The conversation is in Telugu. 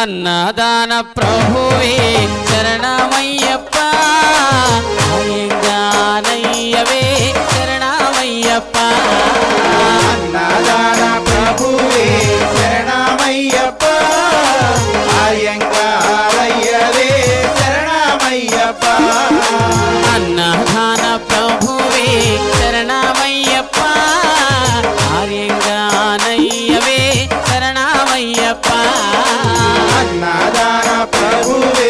అన్నదాన ప్రభువే శరణమయ్యప్ప అయ్యంగారయ్యవే శరణమయ్యప్ప అన్నదాన ప్రభువే శరణమయ్యప్ప అయ్యంగారయ్యవే శరణమయ్యప్ప అన్నదాన ప్రభువే శరణమయ్యప్ప ఆర్యంగానయ్యవే శరణమయ్యప్ప అన్నదాన ప్రభువే